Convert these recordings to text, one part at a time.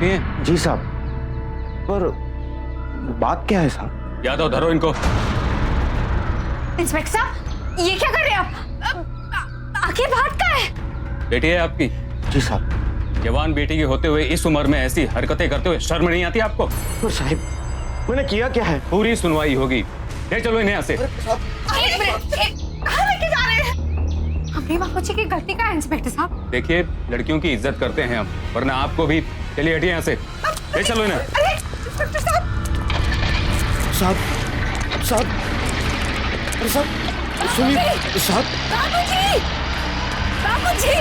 पिए हैं? जी साहब, पर बात क्या है साहब? यादव धरो इनको। इंस्पेक्टर साहब, ये क्या कर रहे हैं आप? आखिर बात क्या है? बेटी है आपकी? जी साहब। जवान बेटी के होते हुए इस उम्र में ऐसी हरकतें करते हुए शर्म नहीं आती आपको? पर साहब, मैंने किया क्या है? पूरी सुनवाई होगी। ले चलो इन्हें यहाँ से। एक मिनट, कहाँ लेके जा रहे हैं? अपनी बाबूजी की गलती का है इंस्पेक्टर साहब। देखिए, लड़कियों की इज्जत करते हैं हम, वरना आपको भी। चलिए हटिए यहाँ से, ले चलो इन्हें। अरे इंस्पेक्टर साहब, साहब, साहब, अरे साहब, सुनिए साहब। बाबूजी, बाबूजी।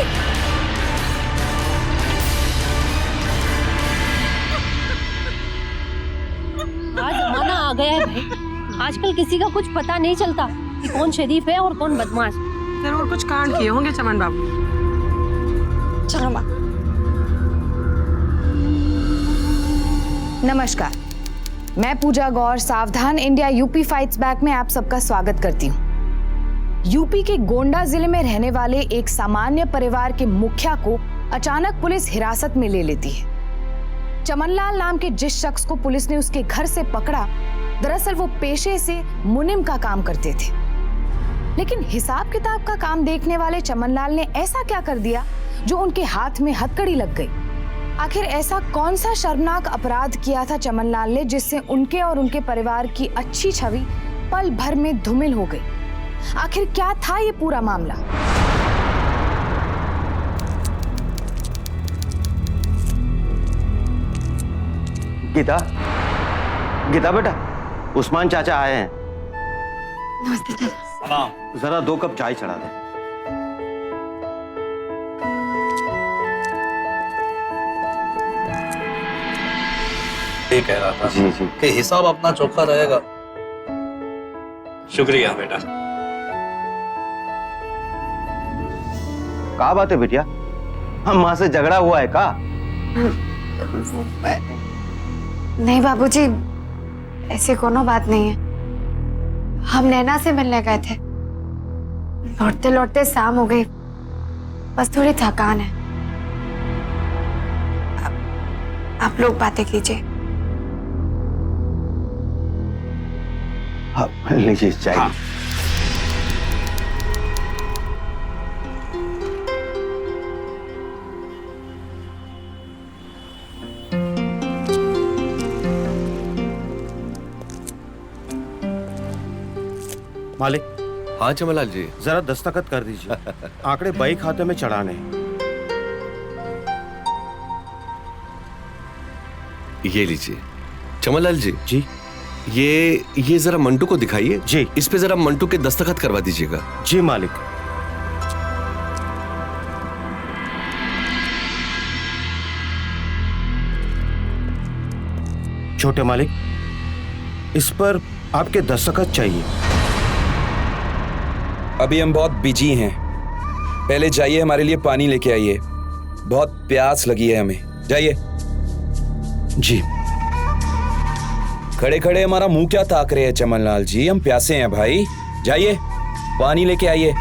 आज जमाना आ गया है भाई, आजकल किसी का कुछ पता नहीं चलता कि कौन शरीफ है और कौन बदमाश। जरूर कुछ कांड किए होंगे चमन बाबू। चलो माँ। नमस्कार, मैं पूजा गौर सावधान इंडिया यूपी फाइट्स बैक में आप सबका स्वागत करती हूँ। यूपी के गोंडा जिले में रहने वाले एक सामान्य परिवार के मुखिया को अचानक पुलिस हिरासत में ले लेती है। चमनलाल नाम के जिस शख्स को पुलिस ने उसके घर से पकड़ा, दरअसल वो पेशे से मुनिम का काम करते थे। लेकिन हिसाब किताब का काम देखने वाले चमनलाल ने ऐसा क्या कर दिया जो उनके हाथ में हथकड़ी लग गई। आखिर ऐसा कौन सा शर्मनाक अपराध किया था चमनलाल ने जिससे उनके और उनके परिवार की अच्छी छवि पल भर में धूमिल हो गई। आखिर क्या था ये पूरा मामला? गीता, गीता बेटा, उस्मान चाचा आए हैं। नमस्ते चाचा। जरा 2 कप चाय चढ़ा दे। ठीक कह रहा था जी जी। कि हिसाब अपना चौखा रहेगा। शुक्रिया बेटा। का बात है बिटिया, हम माँ से झगड़ा हुआ है का? नहीं बाबूजी, ऐसी कोनो बात नहीं है। हम नैना से मिलने गए थे, लौटते लौटते शाम हो गई, बस थोड़ी थकान है। आप लोग बातें कीजिए। हाँ, लीजिए चाय। हाँ। मालिक। हाँ चमनलाल जी, जरा दस्तखत कर दीजिए। आंकड़े बई खाते में चढ़ाने। ये लीजिए। चमनलाल जी जी। ये जरा मंटू को दिखाइए। जी। इस पे जरा मंटू के दस्तखत करवा दीजिएगा। जी मालिक। छोटे मालिक, इस पर आपके दस्तखत चाहिए। अभी हम बहुत बिजी हैं, पहले जाइए हमारे लिए पानी लेके आइए, बहुत प्यास लगी है हमें। जाइए। जी। खड़े खड़े हमारा मुंह क्या ताक रहे हैं चमनलाल जी, हम प्यासे हैं भाई। जाइए पानी लेके आइए।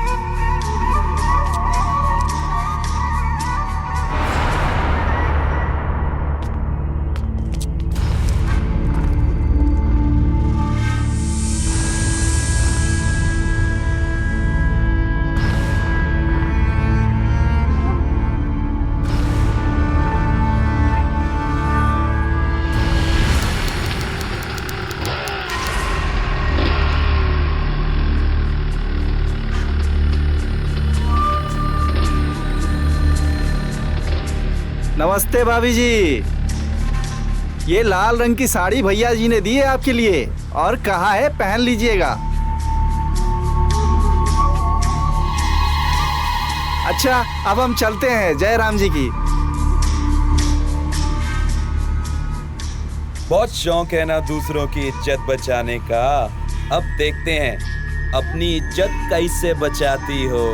नमस्ते भाभी जी, ये लाल रंग की साड़ी भैया जी ने दी है आपके लिए और कहा है पहन लीजिएगा। अच्छा, अब हम चलते हैं। जय राम जी की। बहुत शौक है ना दूसरों की इज्जत बचाने का। अब देखते हैं अपनी इज्जत कैसे बचाती हो।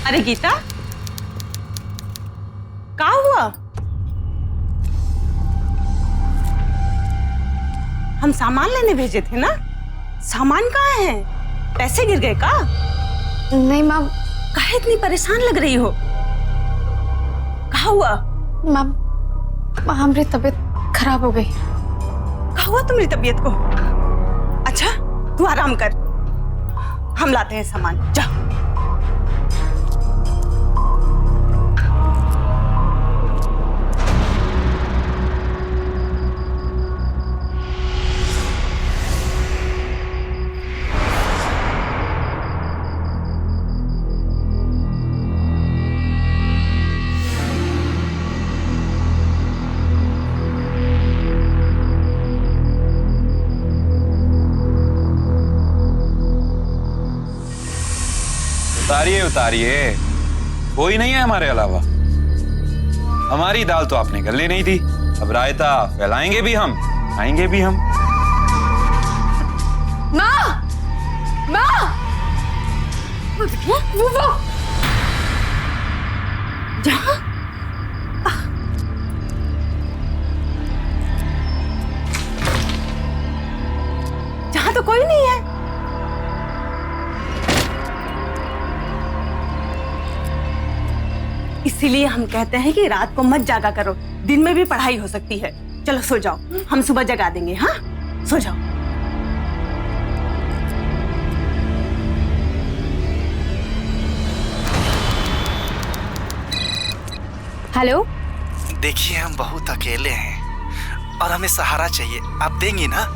अरे गीता, क्या हुआ? हम सामान लेने भेजे थे ना, सामान कहाँ है? पैसे गिर गए का? नहीं माँ, काहे इतनी परेशान लग रही हो? कहा हुआ? माँ हमारी तबीयत खराब हो गई। कहा हुआ तुम्हारी तबीयत को? अच्छा तू आराम कर, हम लाते हैं सामान, जा। उतारिए उतारिए, कोई नहीं है हमारे अलावा। हमारी दाल तो आपने गलने नहीं दी, अब रायता फैलाएंगे भी हम, खाएंगे भी हम। माँ माँ, वो जहाँ जहाँ तो कोई नहीं है। इसीलिए हम कहते हैं कि रात को मत जागा करो, दिन में भी पढ़ाई हो सकती है। चलो सो जाओ, हम सुबह जगा देंगे। हाँ सो जाओ। हेलो, देखिए हम बहुत अकेले हैं और हमें सहारा चाहिए, आप देंगी ना?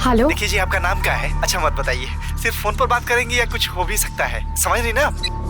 हेलो। देखिए जी, आपका नाम क्या है? अच्छा मत बताइए, सिर्फ फोन पर बात करेंगे या कुछ हो भी सकता है, समझ रही ना आप?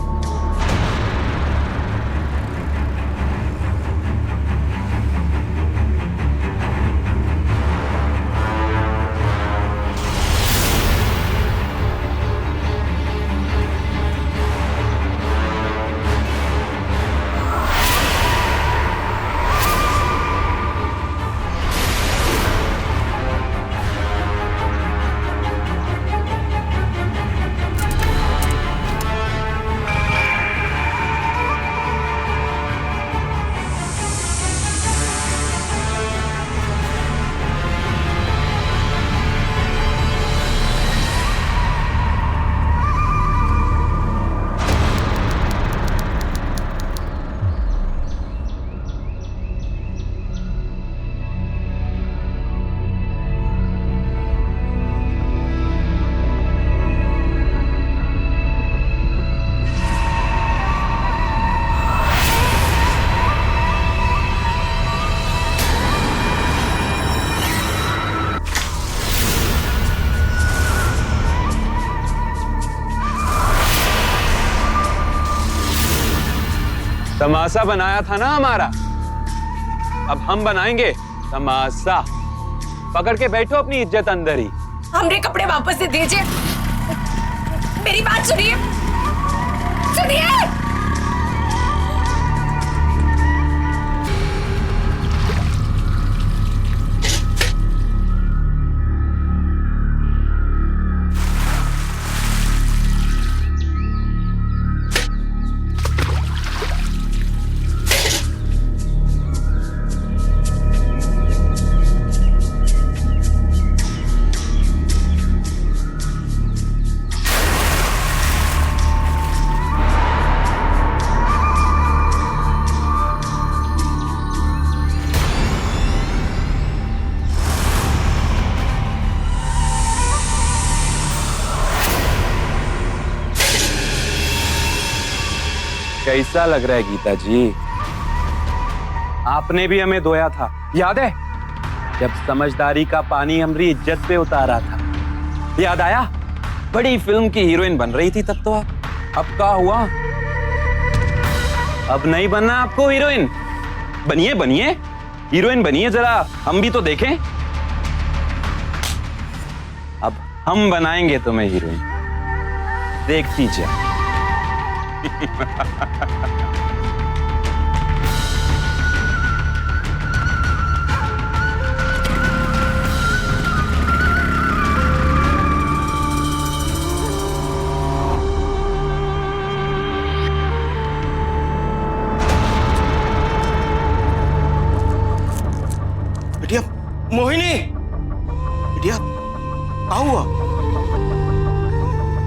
तमाशा बनाया था ना हमारा, अब हम बनाएंगे तमाशा। पकड़ के बैठो अपनी इज्जत अंदर ही। हमने कपड़े वापस दे दीजिए, मेरी बात सुनिए, सुनिए। कैसा लग रहा है गीता जी? आपने भी हमें धोया था, याद है? जब समझदारी का पानी हमारी इज्जत पे उतारा था, याद आया? बड़ी फिल्म की हीरोइन बन रही थी तब तो आप। अब क्या हुआ? अब नहीं बनना आपको हीरोइन? बनिए बनिए, हीरोइन बनिए, जरा हम भी तो देखें। अब हम बनाएंगे तुम्हें हीरोइन, देखती जा। बिटिया, मोहिनी, क्या हुआ?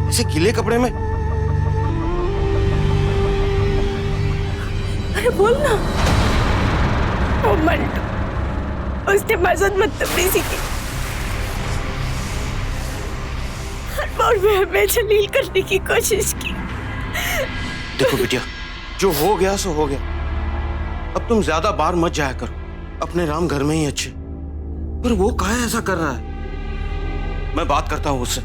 ऐसे गीले कपड़े में? अरे बोल ना। वो मंटू, उसने मजद बदतमीजी की और मैं हमें जलील करने की कोशिश की। देखो बिटिया, जो हो गया सो हो गया। अब तुम ज्यादा बाहर मत जाया करो, अपने राम घर में ही अच्छे। पर वो काहे ऐसा कर रहा है? मैं बात करता हूँ उससे।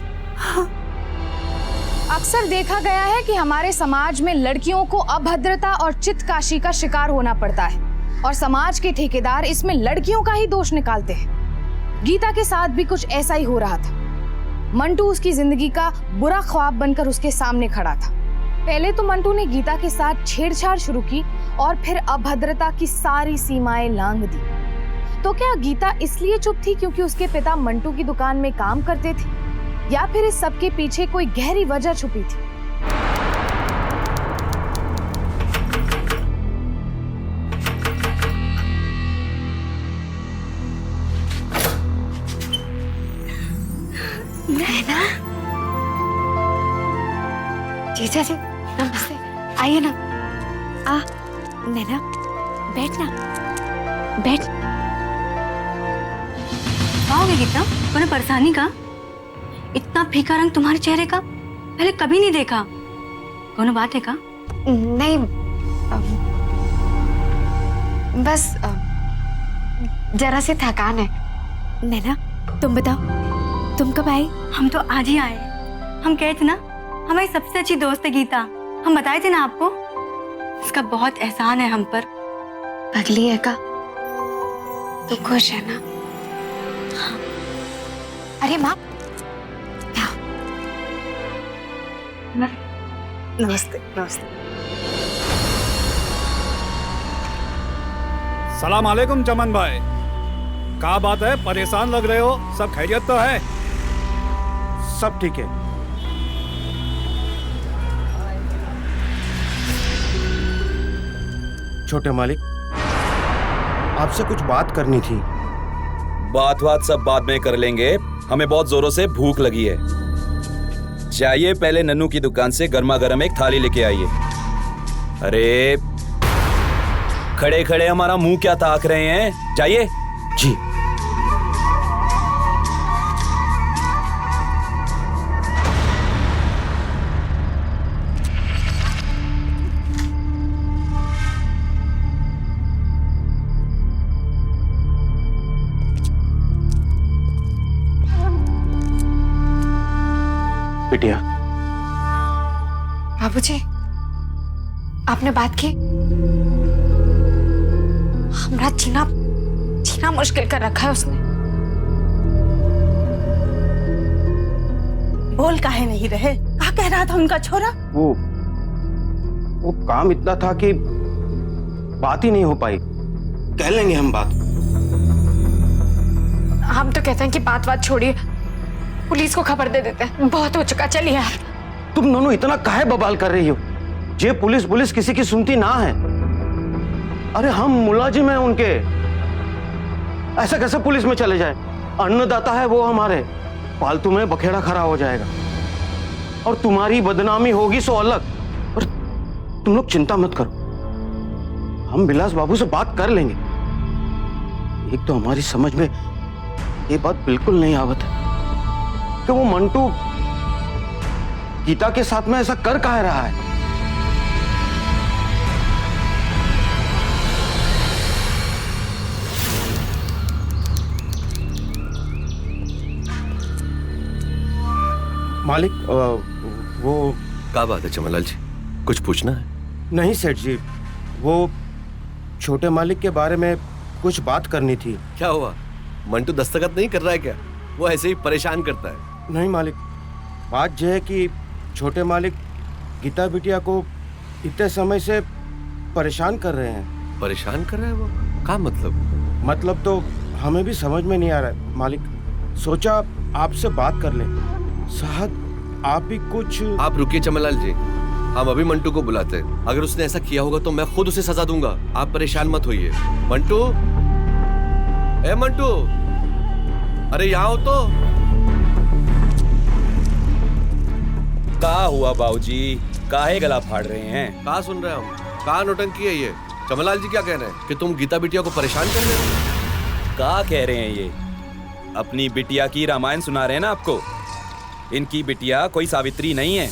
अक्सर देखा गया है कि हमारे समाज में लड़कियों को अभद्रता और चित्तकाशी का शिकार होना पड़ता है और समाज के ठेकेदार इसमें लड़कियों का ही दोष निकालते हैं। गीता के साथ भी कुछ ऐसा ही हो रहा था। मंटू उसकी जिंदगी का बुरा ख्वाब बनकर उसके सामने खड़ा था। पहले तो मंटू ने गीता के साथ छेड़छाड़ शुरू की और फिर अभद्रता की सारी सीमाएं लांघ दी। तो क्या गीता इसलिए चुप थी क्योंकि उसके पिता मंटू की दुकान में काम करते थे, या फिर इस सब के पीछे कोई गहरी वजह छुपी थी? नैना, जीजा जी नमस्ते, आइए ना। नैना बैठ ना, बैठ। आओगे गीता, कोई परेशानी का? इतना फीका रंग तुम्हारे चेहरे का पहले कभी नहीं देखा। कौन बात है का? नहीं, बस जरा सी थकान है। नैना तुम बताओ, तुम कब आई? हम तो आज ही आए। हम कहे थे ना, हमारी सबसे अच्छी दोस्त है गीता। हम बताए थे ना आपको। इसका बहुत एहसान है हम पर। पगली है का? तू खुश है ना? हाँ। अरे माँ, नमस्ते। नमस्ते। सलाम अलैकुम चमन भाई। क्या बात है, परेशान लग रहे हो? सब खैरियत तो है? सब ठीक है। छोटे मालिक, आपसे कुछ बात करनी थी। बात सब बाद में कर लेंगे, हमें बहुत जोरों से भूख लगी है। जाइए पहले नन्नू की दुकान से गर्मा गर्म एक थाली लेके आइए। अरे खड़े खड़े हमारा मुंह क्या ताक रहे हैं? जाइए। जी। बिटिया। बाबूजी, आपने बात की? हमरा जीना मुश्किल कर रखा है उसने। बोल काहे नहीं रहे? क्या कह रहा था उनका छोरा? वो काम इतना था कि बात ही नहीं हो पाई। कह लेंगे हम बात। हम तो कहते हैं कि बात छोड़िए, पुलिस को खबर दे देते हैं। बहुत हो चुका, चलिए। तुम दोनों इतना काहे बवाल कर रही हो? ये पुलिस किसी की सुनती ना है। अरे हम मुलाजिम हैं उनके, ऐसा कैसे पुलिस में चले जाए? अन्नदाता है वो हमारे। फालतू में बखेड़ा खड़ा हो जाएगा और तुम्हारी बदनामी होगी सो अलग। और तुम लोग चिंता मत करो, हम विलास बाबू से बात कर लेंगे। एक तो हमारी समझ में ये बात बिल्कुल नहीं आवत है कि वो मंटू गीता के साथ में ऐसा कर काहे रहा है। मालिक, वो क्या बात है चमनलाल जी, कुछ पूछना है? नहीं सेठ जी, वो छोटे मालिक के बारे में कुछ बात करनी थी। क्या हुआ? मंटू दस्तखत नहीं कर रहा है क्या? वो ऐसे ही परेशान करता है। नहीं मालिक, बात यह है कि छोटे मालिक गीता बिटिया को इतने समय से परेशान कर रहे हैं। परेशान कर रहे हैं वो? क्या मतलब? मतलब तो हमें भी समझ में नहीं आ रहा है मालिक। सोचा आपसे बात कर लें, शायद आप भी कुछ। आप रुकिए चमनलाल जी, हम अभी मंटू को बुलाते हैं। अगर उसने ऐसा किया होगा तो मैं खुद उसे सजा दूंगा। आप परेशान मत होइए। मंटू, ए मंटू, अरे यहाँ हो तो। कहा हुआ बाबूजी, काहे गला फाड़ रहे हैं? कहा सुन रहे हम? कहा नौटंकी है ये? चमनलाल जी क्या कह रहे हैं कि तुम गीता बिटिया को परेशान कर रहे हो? क्या कह रहे हैं ये? अपनी बिटिया की रामायण सुना रहे हैं ना आपको? इनकी बिटिया कोई सावित्री नहीं है।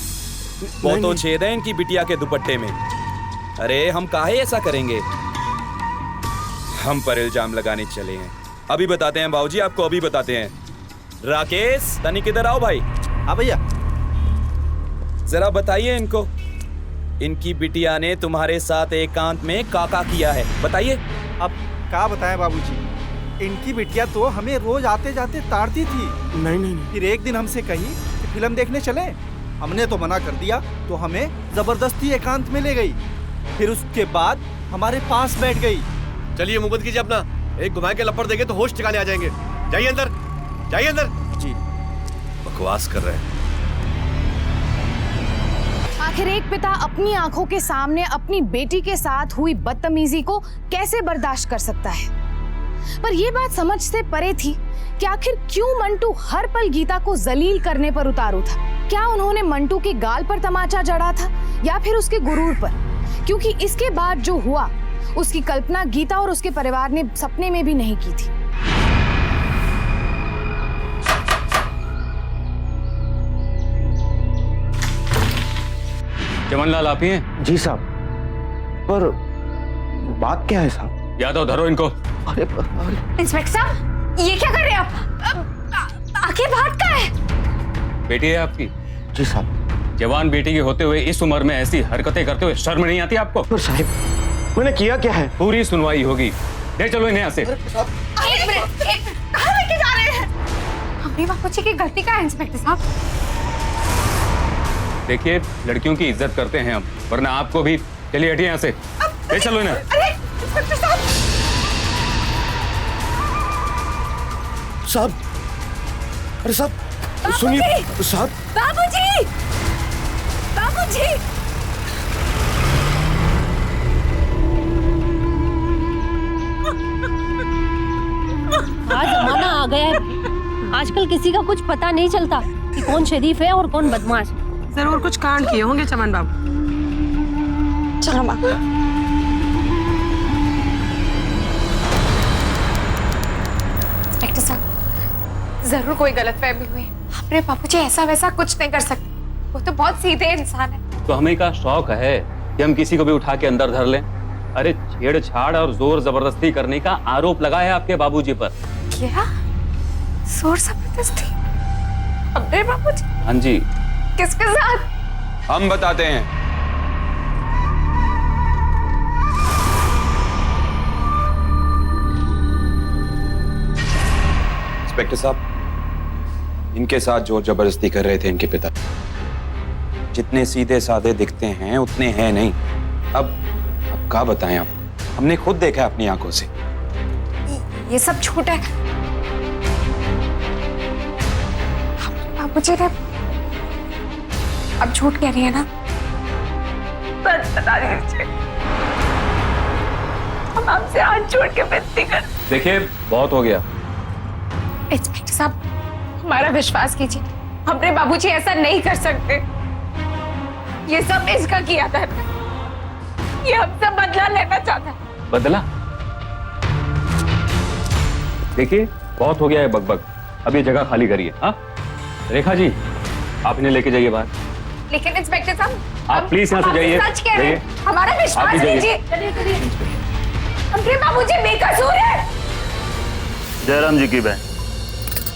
बहुत छेद है इनकी बिटिया के दुपट्टे में। अरे हम काहे ऐसा करेंगे? हम पर इल्जाम लगाने चले हैं। अभी बताते हैं बाबूजी, आपको अभी बताते हैं। राकेश, तनी किधर आओ भाई। हाँ भैया। जरा बताइए इनको, इनकी बिटिया ने तुम्हारे साथ एकांत में काका किया है, बताइए। अब क्या बताएं बाबूजी, इनकी बिटिया तो हमें रोज आते जाते ताड़ती थी। नहीं। फिर एक दिन हमसे कही कि फिल्म देखने चले। हमने तो मना कर दिया, तो हमें जबरदस्ती एकांत में ले गई। फिर उसके बाद हमारे पास बैठ गई। चलिए मुंह बंद कीजिए अपना, एक घुमा के लपड़ देंगे तो होश ठिकाने आ जाएंगे। जाइए अंदर, जाइए अंदर। जी। बकवास कर रहे हैं। आखिर एक पिता अपनी आंखों के सामने अपनी बेटी के साथ हुई बदतमीजी को कैसे बर्दाश्त कर सकता है? पर यह बात समझ से परे थी कि आखिर क्यों मंटू हर पल गीता को जलील करने पर उतारू था। क्या उन्होंने मंटू के गाल पर तमाचा जड़ा था या फिर उसके गुरूर पर? क्योंकि इसके बाद जो हुआ उसकी कल्पना गीता और उसके परिवार ने सपने में भी नहीं की थी। चमनलाल आप ही हैं? जी साहब, पर बात क्या है साहब? यादव धरो इनको। अरे इंस्पेक्टर साहब, ये क्या कर रहे हैं आप? आखिर बात क्या है? बेटी है आपकी? जी साहब। जवान बेटी के होते हुए इस उम्र में ऐसी हरकतें करते हुए शर्म नहीं आती आपको? पर साहब, मैंने किया क्या है? पूरी सुनवाई होगी। ले चलो इन्हें यहाँ से। एक मिनट, कहाँ लेके जा रहे हैं? हमें बापूजी की गलती का है इंस्पेक्टर साहब। देखिए, लड़कियों की इज्जत करते हैं हम, वरना आपको भी। चलिए हटिए यहाँ से, ले चलो इन्हें। अरे इंस्पेक्टर साहब, साहब, अरे साहब सुनिए साहब। बाबूजी, बाबूजी। आज जमाना आ गया है, आजकल किसी का कुछ पता नहीं चलता कि कौन शरीफ है और कौन बदमाश। जरूर कुछ कांड किए होंगे चमन बाबू। चलो माँ। इंस्पेक्टर साहब, जरूर कोई गलतफहमी हुई। हमारे बापूजी ऐसा वैसा कुछ नहीं कर सकते, वो तो बहुत सीधे इंसान है। तो हमें का शौक है कि हम किसी को भी उठा के अंदर धर लें? अरे छेड़छाड़ और जोर जबरदस्ती करने का आरोप लगा है आपके बाबूजी पर। क्या जोर जबरदस्ती? अपने बाबूजी? हाँ जी। किसके साथ? हम बताते हैं। इंस्पेक्टर साहब, इनके साथ जोर जबरदस्ती कर रहे थे इनके पिता। जितने सीधे साधे दिखते हैं उतने हैं नहीं। अब क्या बताएं आपको, हमने खुद देखा अपनी आंखों से। ये सब झूठ है। बाबूजी ने अब झूठ कह रही है ना? सच बता दीजिए, हम आपसे हाथ जोड़ के विनती कर। देखिए, बहुत हो गया। इंस्पेक्टर साहब, हमारा विश्वास कीजिए, अपने बाबूजी ऐसा नहीं कर सकते। ये सब इसका किया था। ये हमसे बदला लेना चाहता है। बदला? देखिए, बहुत हो गया है बकबक। अब ये जगह खाली करिए। हाँ रेखा जी, आप इन्हें लेके जाइए बाहर। लेकिन इंस्पेक्टर साहब, आप प्लीज यहाँ से जाइए। सच कह रहे हैं, हमारा विश्वास कीजिए। अपने बाबूजी बेकसूर है। जयराम जी की बहन।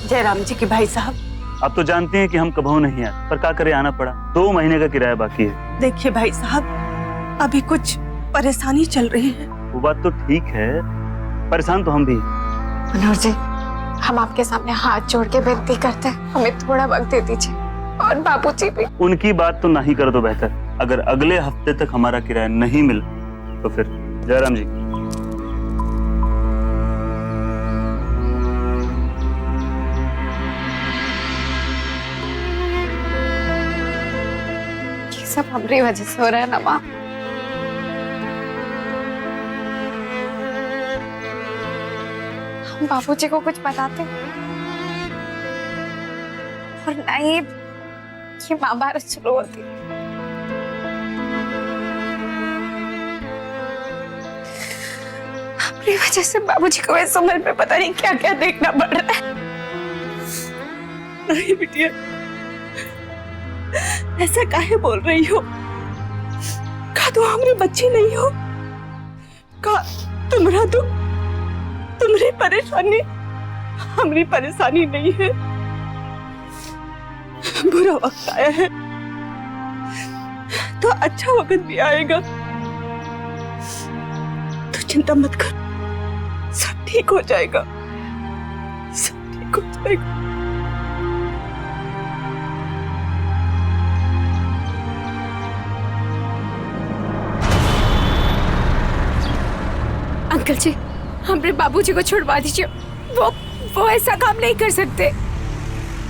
जयराम जी की भाई साहब। आप तो जानते हैं कि हम कभी नहीं आए, पर क्या करे, आना पड़ा। 2 महीने का किराया बाकी है। देखिए भाई साहब, अभी कुछ परेशानी चल रही है। वो बात तो ठीक है, परेशान तो हम भी। मनोहर जी, हम आपके सामने हाथ जोड़ के विनती करते हैं, हमें थोड़ा वक्त दे दीजिए। और बाबूजी भी। उनकी बात तो नहीं कर दो बेहतर। अगर अगले हफ्ते तक हमारा किराया नहीं मिला तो फिर जयराम जी। ये सब हमारी वजह से हो रहा है ना माँ। हम बाबूजी को कुछ बताते और नहीं ये महाभारत शुरू होती। अपनी वजह से बाबूजी को इस उम्र में पता नहीं क्या क्या देखना पड़ रहा है। नहीं बिटिया, ऐसा काहे बोल रही हो? का तुम हमारी बच्ची नहीं हो? का तुम्हारा दुख, तुम्हारी परेशानी हमारी परेशानी नहीं है? बुरा वक्त आया है तो अच्छा वक्त भी आएगा। तो चिंता मत कर, सब ठीक हो जाएगा, सब ठीक हो जाएगा। अंकल जी, हमारे बाबूजी को छुड़वा दीजिए। वो ऐसा काम नहीं कर सकते।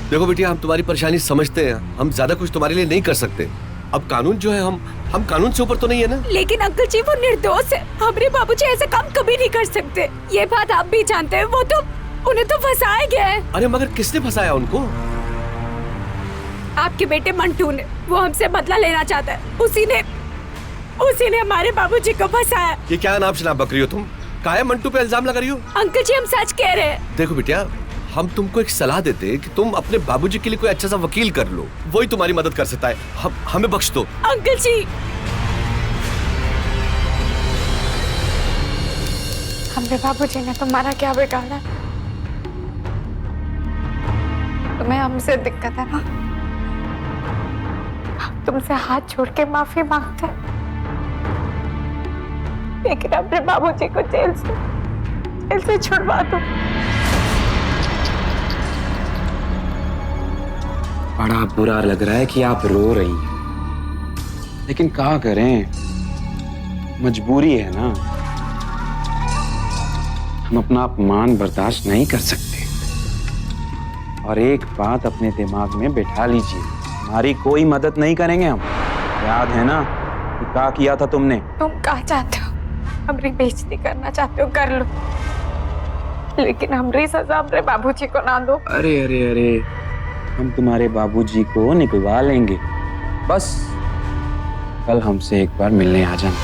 देखो बेटिया, हम तुम्हारी परेशानी समझते हैं, हम ज्यादा कुछ तुम्हारे लिए नहीं कर सकते। अब कानून जो है, हम कानून से ऊपर तो नहीं है ना। लेकिन अंकल जी, वो निर्दोष है। हमारे बाबूजी ऐसा काम कभी नहीं कर सकते। ये बात आप भी जानते हैं। वो तो उन्हें तो फंसाया गया है। अरे मगर किसने फंसाया उनको? आपके बेटे मंटू ने। वो हमसे बदला लेना चाहता है। उसी ने हमारे बाबूजी को फंसाया। ये क्या नाम शनाब बक रही हो तुम? काहे मंटू पे इल्जाम लगा रही हो? अंकल जी, हम सच कह रहे हैं। देखो बेटिया, हम तुमको एक सलाह देते हैं कि तुम अपने बाबूजी के लिए कोई अच्छा सा वकील कर लो, वही तुम्हारी मदद कर सकता है। हमें बख्श दो। अंकल जी, हमरे बाबूजी ने तुम्हारा क्या बिगाड़ा? तुम्हें हमसे दिक्कत है ना? हम तुमसे हाथ छोड़ के माफी मांगते हैं, लेकिन अपने बाबूजी को जेल से छुड़वा दो। बड़ा बुरा लग रहा है कि आप रो रही हैं, लेकिन क्या करें, मजबूरी है ना। हम अपना अपमान बर्दाश्त नहीं कर सकते। और एक बात अपने दिमाग में बिठा लीजिए, हमारी कोई मदद नहीं करेंगे हम। याद है ना कि क्या किया था तुमने? तुम क्या चाहते हो? हमारी बेइज्जती करना चाहते हो, कर लो, लेकिन हमारी सजा हमारे बाबूजी को ना दो। अरे अरे अरे, हम तुम्हारे बाबूजी को निकलवा लेंगे, बस कल हमसे एक बार मिलने आ जाना।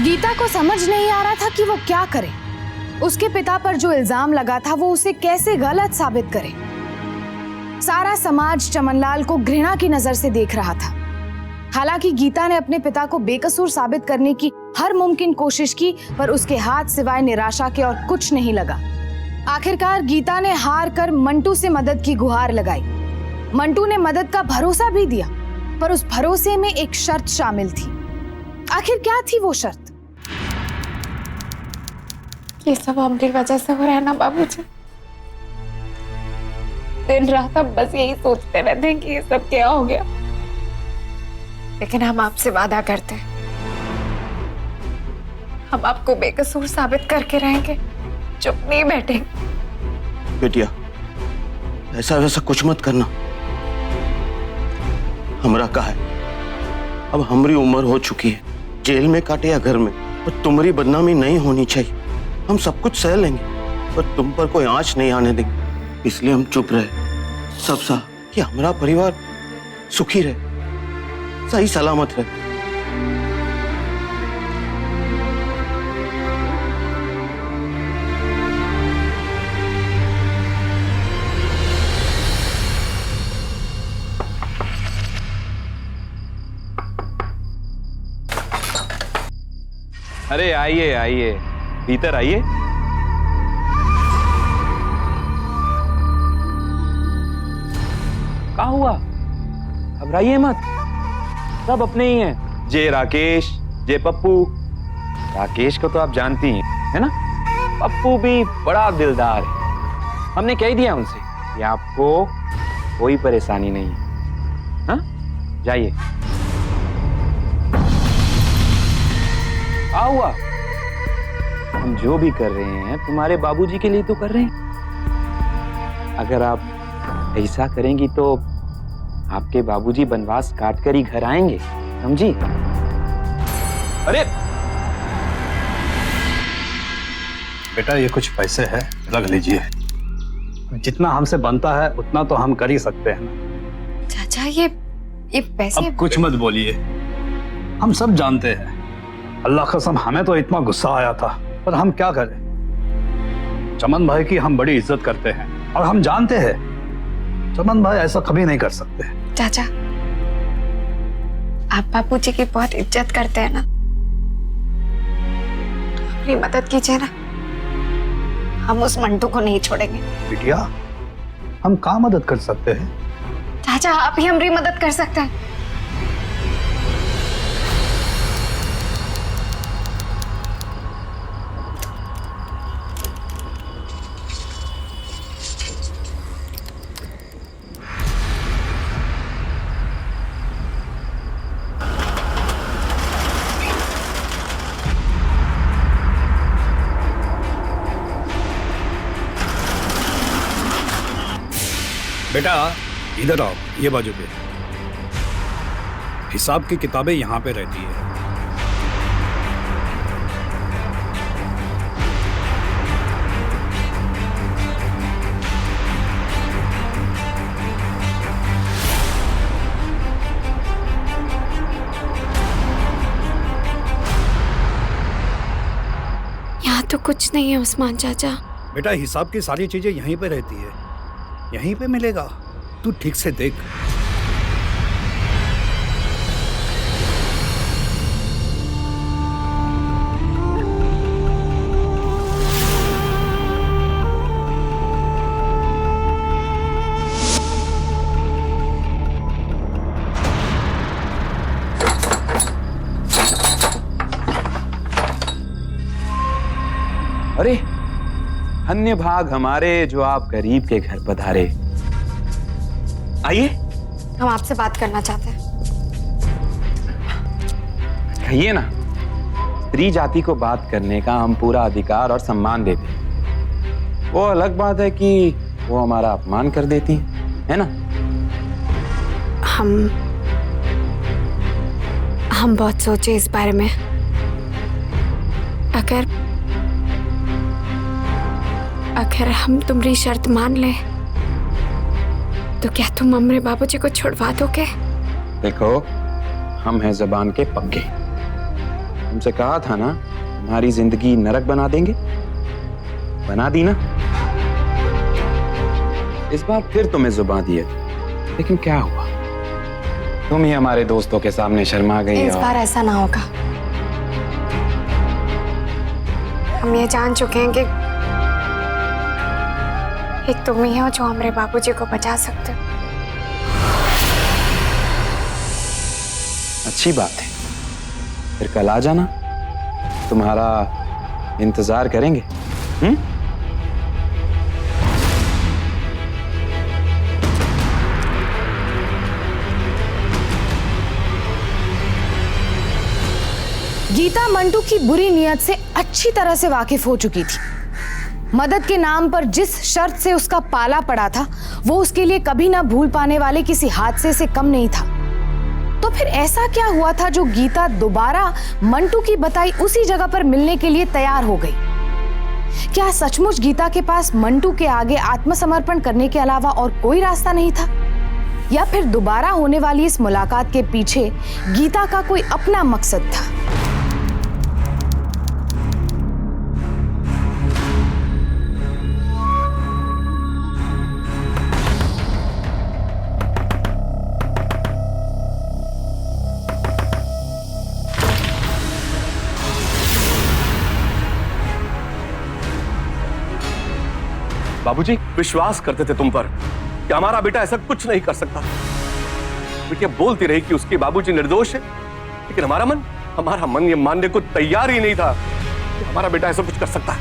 गीता को समझ नहीं आ रहा था कि वो क्या करे। उसके पिता पर जो इल्जाम लगा था वो उसे कैसे गलत साबित करे। सारा समाज चमनलाल को घृणा की नजर से देख रहा था। हालांकि गीता ने अपने पिता को बेकसूर साबित करने की हर मुमकिन कोशिश की, पर उसके हाथ सिवाय निराशा के और कुछ नहीं लगा। आखिरकार गीता ने हार कर मंटू से मदद की गुहार लगाई। मंटू ने मदद का भरोसा भी दिया, पर उस भरोसे में एक शर्त शामिल थी। आखिर क्या थी वो शर्त? ये सब हमारी वजह से हो रहा है ना बाबूजी। दिन रात हम बस यही सोचते रहते हैं कि ये सब क्या हो गया, लेकिन हम आपसे वादा करते हैं, हम आपको बेकसूर साबित करके रहेंगे, चुप नहीं बैठेंगे। बेटिया, ऐसा वैसा कुछ मत करना। हमरा का है, अब हमारी उम्र हो चुकी है, जेल में काटे या घर में, पर तुम्हारी बदनामी नहीं होनी चाहिए। हम सब कुछ सह लेंगे, पर तुम पर कोई आंच नहीं आने देंगे। इसलिए हम चुप रहे, सब सा कि हमारा परिवार सुखी रहे, सही सलामत रहे। अरे आइए आइए, भीतर आइए। क्या हुआ? घबराइए मत, सब अपने ही हैं। जे राकेश, जे पप्पू। राकेश को तो आप जानती हैं, है ना? पप्पू भी बड़ा दिलदार है। हमने कह दिया उनसे कि आपको कोई परेशानी नहीं है। हाँ, जाइए। क्या हुआ? हम जो भी कर रहे हैं तुम्हारे बाबूजी के लिए तो कर रहे हैं। अगर आप ऐसा करेंगी तो आपके बाबूजी वनवास काट कर ही घर आएंगे, समझी? अरे बेटा ये कुछ पैसे हैं, रख लीजिए। जितना हमसे बनता है उतना तो हम कर ही सकते हैं ना। चाचा ये पैसे। अब कुछ मत बोलिए, हम सब जानते हैं। अल्लाह कसम हमें तो इतना गुस्सा आया था, पर हम क्या करें। चमन भाई की हम बड़ी इज्जत करते हैं और हम जानते हैं चमन भाई ऐसा कभी नहीं कर सकते। चाचा आप बापूजी की बहुत इज्जत करते हैं ना, अपनी मदद कीजिए ना, हम उस मंटू को नहीं छोड़ेंगे। बिटिया हम कहाँ मदद कर सकते हैं? चाचा आप ही हमारी मदद कर सकते हैं। बेटा इधर आओ, ये बाजू पे। हिसाब की किताबें यहाँ पे रहती है। यहाँ तो कुछ नहीं है उस्मान चाचा। बेटा हिसाब की सारी चीजें यहीं पे रहती है, यहीं पे मिलेगा, तू ठीक से देख। अरे अन्य भाग हमारे जो आप गरीब के घर पधारे। आइए, हम आपसे बात करना चाहते हैं। कहिए ना। स्त्री जाति को बात करने का हम पूरा अधिकार और सम्मान देते हैं। वो अलग बात है कि वो हमारा अपमान कर देती है ना। हम बहुत सोचे इस बारे में। अगर हम तुम्हारी शर्त मान ले तो क्या तुम हमरे बाबूजी को छुड़वा दोगे? देखो हम हैं जबान के पक्के। हमसे कहा था ना हमारी जिंदगी नरक बना देंगे, बना दी ना। इस बार फिर तुम्हें जुबान दी है, लेकिन क्या हुआ, तुम ही हमारे दोस्तों के सामने शर्मा गई। इस बार ऐसा ना होगा। हम ये जान चुके हैं कि एक तुम ही हो जो हमारे बाबूजी को बचा सकते हो। अच्छी बात है, फिर कल आ जाना, तुम्हारा इंतजार करेंगे। गीता मंटू की बुरी नीयत से अच्छी तरह से वाकिफ हो चुकी थी। मदद के नाम पर जिस शर्त से उसका पाला पड़ा था वो उसके लिए कभी ना भूल पाने वाले किसी हादसे से कम नहीं था। तो फिर ऐसा क्या हुआ था जो गीता दोबारा मंटू की बताई उसी जगह पर मिलने के लिए तैयार हो गई? क्या सचमुच गीता के पास मंटू के आगे आत्मसमर्पण करने के अलावा और कोई रास्ता नहीं था? या फिर दोबारा होने वाली इस मुलाकात के पीछे गीता का कोई अपना मकसद था? बाबूजी विश्वास करते थे तुम पर कि हमारा बेटा ऐसा कुछ नहीं कर सकता। बिटिया बोलती रही कि उसके बाबूजी निर्दोष है, लेकिन हमारा मन ये मानने को तैयार ही नहीं था कि हमारा बेटा ऐसा कुछ कर सकता है।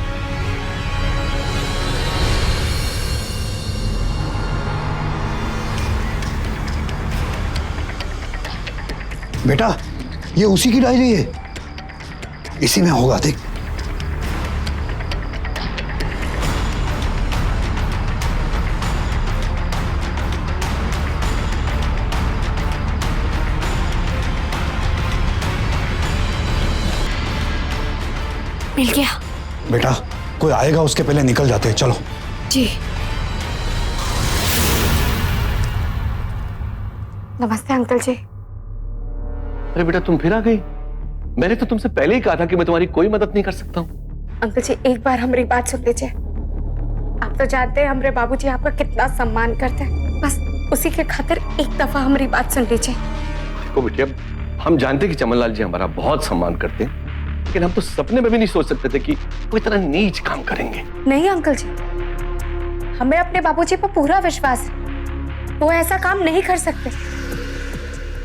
बेटा ये उसी की डायरी है, इसी में होगा, देख। मिल गया बेटा कोई आएगा उसके पहले निकल जाते हैं, चलो। जी। नमस्ते अंकल जी। अरे बेटा तुम फिर आ गई। मैंने तो तुमसे पहले ही कहा था कि मैं तुम्हारी कोई मदद नहीं कर सकता हूँ। अंकल जी एक बार हमारी बात सुन लीजिए। आप तो जानते हैं हमारे बाबूजी आपका कितना सम्मान करते हैं, बस उसी के खातिर एक दफा हमारी बात सुन लीजिए। देखो बेटिया, हम जानते कि चमनलाल जी हमारा बहुत सम्मान करते हैं, लेकिन हम तो सपने में भी नहीं सोच सकते थे कि वो इतना नीच काम करेंगे। नहीं अंकल जी, हमें अपने बाबूजी पर पूरा विश्वास है, वो ऐसा काम नहीं कर सकते।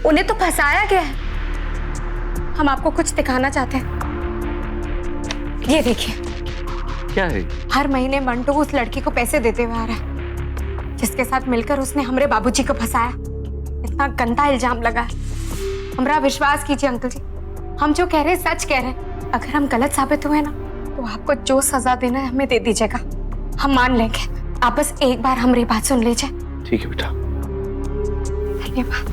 उन्हें तो फंसाया गया है। हम आपको कुछ दिखाना चाहते हैं, ये देखिए। क्या है? हर महीने मंटू उस लड़की को पैसे देते हुए आ रहा है, जिसके साथ मिलकर उसने हमारे बाबूजी को फंसाया। इतना गंदा इल्जाम लगा है। हमारा विश्वास कीजिए अंकल जी, हम जो कह रहे हैं सच कह रहे हैं। अगर हम गलत साबित हुए ना तो आपको जो सजा देना है हमें दे दीजिएगा, हम मान लेंगे। आप बस एक बार हमारी बात सुन लीजिए। ठीक है बेटा। धन्यवाद।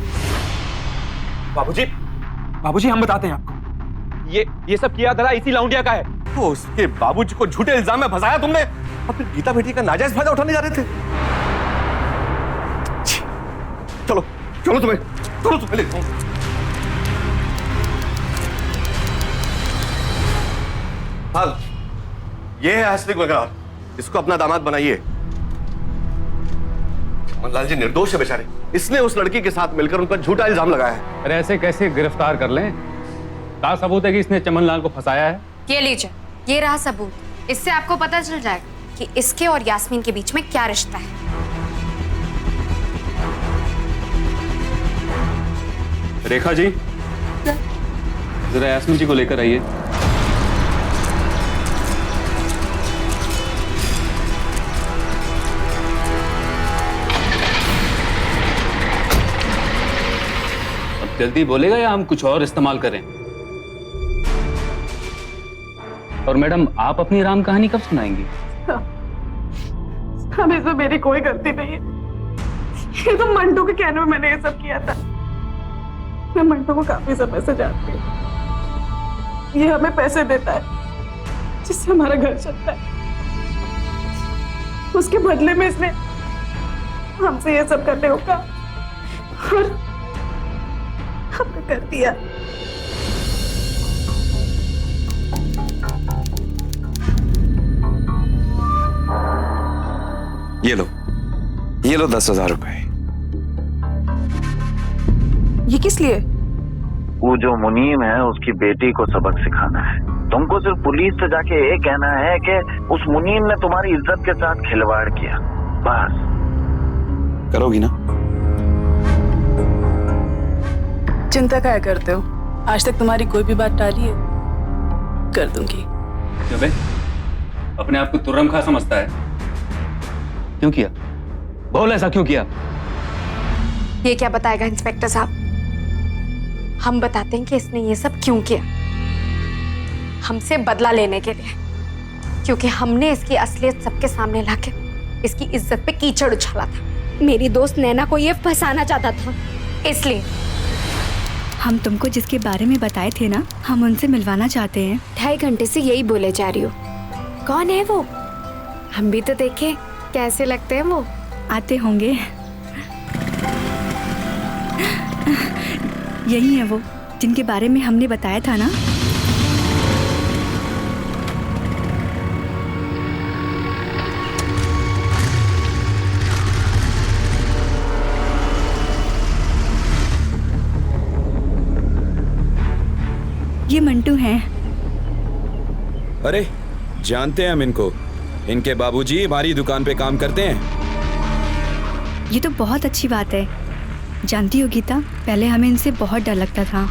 बाबूजी, बाबूजी हम बताते हैं आपको, ये सब किया धरा इसी लौंडिया का है। तो उसके बाबूजी को झूठे इल्जाम में फंसाया तुमने और फिर गीता बेटी का नाजायज फायदा उठाने जा रहे थे। चलो चलो तुम्हें ले। हाल ये है असली गुनहगार, इसको अपना दामाद बनाइए। चमनलाल जी निर्दोष है बेचारे, इसने उस लड़की के साथ मिलकर उन पर झूठा इल्जाम लगाया है। अरे ऐसे कैसे गिरफ्तार कर लें? क्या सबूत है कि इसने चमनलाल को फंसाया है? ये लीजिए, ये रहा सबूत। इससे आपको पता चल जाएगा कि इसके और यास्मीन के बीच में क्या रिश्ता है। रेखा जी, जरा यास्मीन जी को लेकर आइए। अब जल्दी बोलेगा या हम कुछ और इस्तेमाल करें? और मैडम, आप अपनी राम कहानी कब सुनाएंगी? अब इसमें मेरी कोई गलती नहीं है। ये तो मंटू के कहने में मैंने ये सब किया था। मैं मंटू को काफी समय से जानती हूँ। ये हमें पैसे देता है जिससे हमारा घर चलता है। उसके बदले में इसने हमसे ये सब करने को कहा और हमने कर दिया। ये लो 10,000 रुपए। ये किस लिए? वो जो मुनीम है उसकी बेटी को सबक सिखाना है। तुमको सिर्फ पुलिस से जाके ये कहना है कि उस मुनीम ने तुम्हारी इज्जत के साथ खिलवाड़ किया, बस। करोगी ना? चिंता क्या करते हो? आज तक तुम्हारी कोई भी बात टाली है? कर दूंगी। क्यों बे? अपने आप को तुर्रम खा समझता है? क्यों किया? बोल, ऐसा क्यों किया? ये क्या बताएगा इंस्पेक्टर साहब? हम बताते हैं कि इसने ये सब क्यों किया। हमसे बदला लेने के लिए, क्योंकि हमने इसकी असलियत सबके सामने लाके इसकी इज्जत पे कीचड़ उछाला था। मेरी दोस्त नैना को ये फंसाना चाहता था, इसलिए। हम तुमको जिसके बारे में बताए थे ना, हम उनसे मिलवाना चाहते हैं। 2.5 घंटे से यही बोले जा रही हो। कौन है वो? हम भी तो देखें कैसे लगते हैं वो। आते होंगे। यही है वो जिनके बारे में हमने बताया था ना। ये मंटू हैं। अरे जानते हैं हम इनको। इनके बाबूजी हमारी दुकान पे काम करते हैं। ये तो बहुत अच्छी बात है। जानती हो गीता, पहले हमें इनसे बहुत डर लगता था,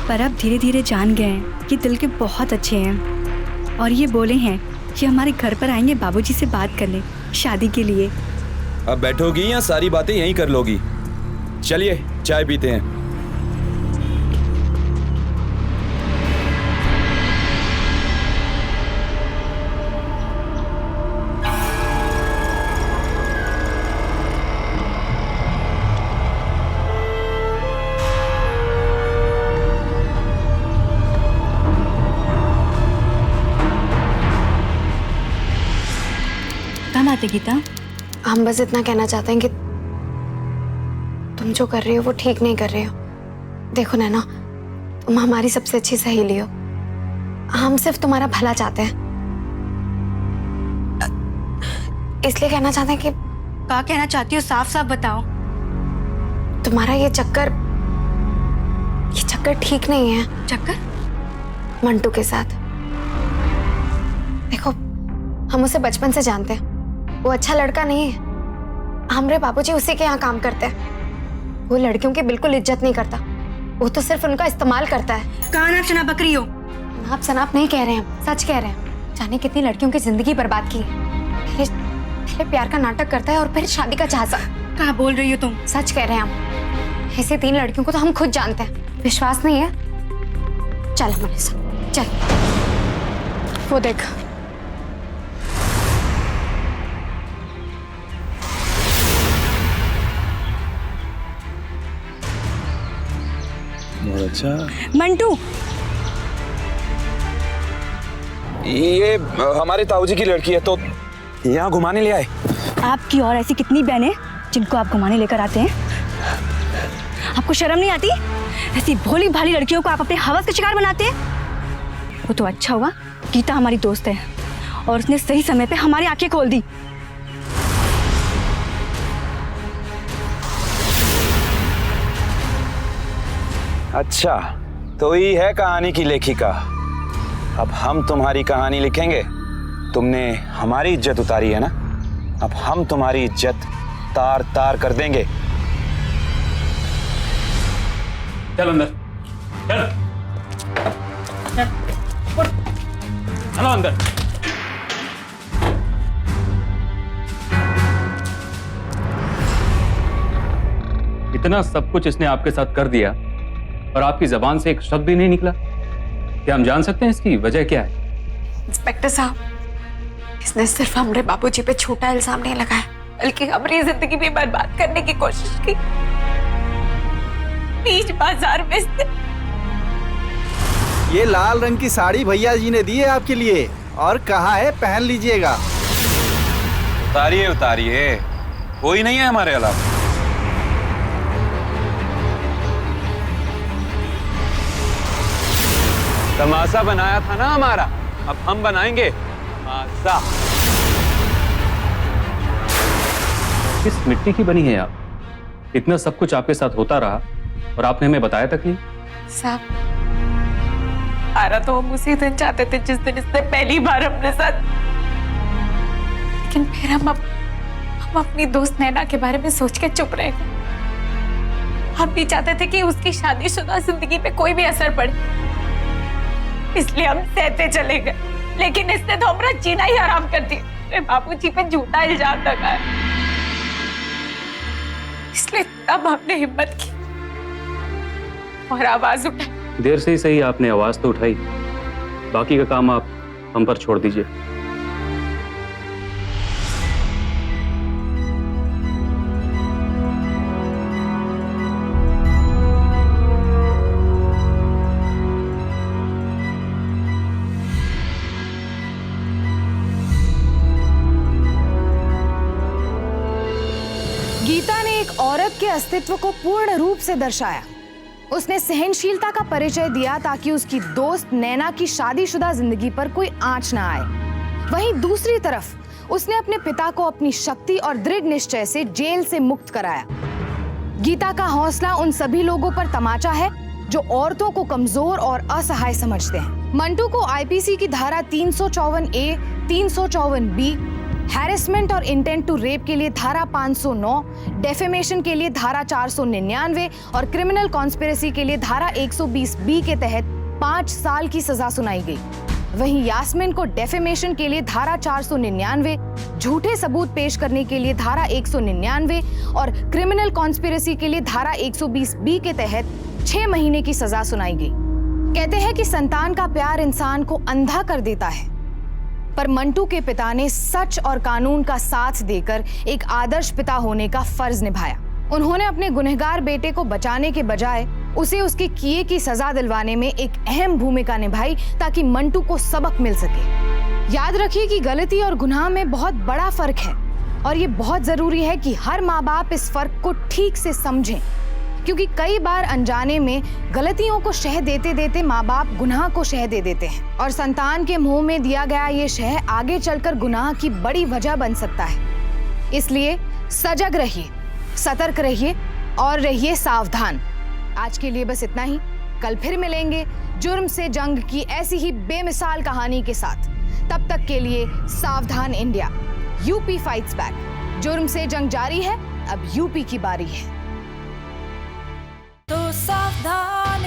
पर अब धीरे धीरे जान गए हैं कि दिल के बहुत अच्छे हैं। और ये बोले हैं कि हमारे घर पर आएंगे बाबूजी से बात करने, शादी के लिए। अब बैठोगी या सारी बातें यहीं कर लोगी? चलिए चाय पीते हैं। चाहते गीता? हम बस इतना कहना चाहते हैं कि तुम जो कर रही हो वो ठीक नहीं कर रही हो। देखो नैना, तुम हमारी सबसे अच्छी सहेली हो। हम सिर्फ तुम्हारा भला चाहते हैं, इसलिए कहना चाहते हैं कि क्या कहना चाहती हो? साफ साफ बताओ। तुम्हारा ये चक्कर ठीक नहीं है। चक्कर? मंटू के साथ। देखो, हम उसे बचपन से जानते हैं, वो अच्छा लड़का नहीं है। हमारे बाबूजी उसी के यहाँ काम करते हैं। वो लड़कियों की बिल्कुल इज्जत नहीं करता, वो तो सिर्फ उनका इस्तेमाल करता है। कहाँ नाप शनाप बकरी हो? नाप सनाप नहीं कह रहे हैं, हम सच कह रहे हैं। जाने कितनी लड़कियों की जिंदगी बर्बाद की है। पहले प्यार का नाटक करता है और फिर शादी का झांसा। कहाँ बोल रही हो तुम? सच कह रहे हैं हम। ऐसे 3 लड़कियों को तो हम खुद जानते हैं। विश्वास नहीं है? चल हमारे साथ चल। वो देख, अच्छा मंटू, ये हमारे ताऊजी की लड़की है, तो यहाँ घुमाने ले आए। आपकी और ऐसी कितनी बहनें जिनको आप घुमाने लेकर आते हैं? आपको शर्म नहीं आती? ऐसी भोली भाली लड़कियों को आप अपने हवस का शिकार बनाते हैं। वो तो अच्छा हुआ गीता हमारी दोस्त है और उसने सही समय पे हमारी आंखें खोल दी। अच्छा, तो ये है कहानी की लेखिका। अब हम तुम्हारी कहानी लिखेंगे। तुमने हमारी इज्जत उतारी है ना, अब हम तुम्हारी इज्जत तार तार कर देंगे। चल अंदर, चल चलो अंदर। इतना सब कुछ इसने आपके साथ कर दिया और आपकी जबान से एक शब्द भी नहीं निकला। क्या हम जान सकते हैं इसकी वजह क्या है? इंस्पेक्टर साहब, इसने सिर्फ हमारे बाबूजी पे छोटा इल्जाम नहीं लगाया, बल्कि हमारी जिंदगी भी बर्बाद करने की कोशिश की। बीच बाजार में ये लाल रंग की साड़ी भैया जी ने दी है आपके लिए और कहा है पहन लीजिएगा। उतारिए उतारिए, कोई नहीं है हमारे अलावा। तमाशा बनाया था ना हमारा, अब हम बनाएंगे तमाशा। किस मिट्टी की बनी है आप? इतना सब कुछ आपके साथ होता रहा और आपने हमें बताया तक नहीं। साहब, आरा तो हम उसी दिन चाहते थे जिस दिन इसने पहली बार अपने साथ, लेकिन फिर हम अपनी दोस्त नैना के बारे में सोच के चुप रह गए। हम भी चाहते थे कि उसकी शादीशुदा जिंदगी पे कोई भी असर पड़े, इसलिए हम सहते चले गए। लेकिन इसने तो हमारा जीना ही हराम कर दिया। मेरे बाबूजी पे झूठा इल्जाम लगाया, इसलिए तब हमने हिम्मत की और आवाज उठाई। देर से ही सही आपने आवाज तो उठाई, बाकी का काम आप हम पर छोड़ दीजिए। गीता ने एक औरत के अस्तित्व को पूर्ण रूप से दर्शाया। उसने सहनशीलता का परिचय दिया ताकि उसकी दोस्त नैना की शादीशुदा जिंदगी पर कोई आंच ना आए। वहीं दूसरी तरफ उसने अपने पिता को अपनी शक्ति और दृढ़ निश्चय से जेल से मुक्त कराया। गीता का हौसला उन सभी लोगों पर तमाचा है जो औरतों को कमजोर और असहाय समझते हैं। मंटू को आईपीसी की धारा 354A, 354B, हैरेसमेंट और इंटेंट टू रेप के लिए धारा 509, डेफेमेशन के लिए धारा 499 और क्रिमिनल कॉन्स्पिरेसी के लिए धारा 120B के तहत 5 साल की सजा सुनाई गई। वहीं यास्मीन को डेफेमेशन के लिए धारा 499, झूठे सबूत पेश करने के लिए धारा 199 और क्रिमिनल कॉन्स्पिरेसी के लिए धारा 120B के तहत 6 महीने की सजा सुनाई गई। कहते हैं कि संतान का प्यार इंसान को अंधा कर देता है, पर मंटू के पिता ने सच और कानून का साथ देकर एक आदर्श पिता होने का फर्ज निभाया। उन्होंने अपने गुनहगार बेटे को बचाने के बजाय उसे उसके किए की सजा दिलवाने में एक अहम भूमिका निभाई ताकि मंटू को सबक मिल सके। याद रखिए कि गलती और गुनाह में बहुत बड़ा फर्क है। और ये बहुत जरूरी है कि हर माँ बाप इस फर्क को ठीक से समझें, क्योंकि कई बार अनजाने में गलतियों को शह देते देते माँ बाप गुनाह को शह दे देते हैं और संतान के मुंह में दिया गया ये शह आगे चलकर गुनाह की बड़ी वजह बन सकता है। इसलिए सजग रहिए, सतर्क रहिए और रहिए सावधान। आज के लिए बस इतना ही। कल फिर मिलेंगे जुर्म से जंग की ऐसी ही बेमिसाल कहानी के साथ। तब तक के लिए सावधान इंडिया, यूपी फाइट्स बैक। जुर्म से जंग जारी है, अब यूपी की बारी है। तो सावधान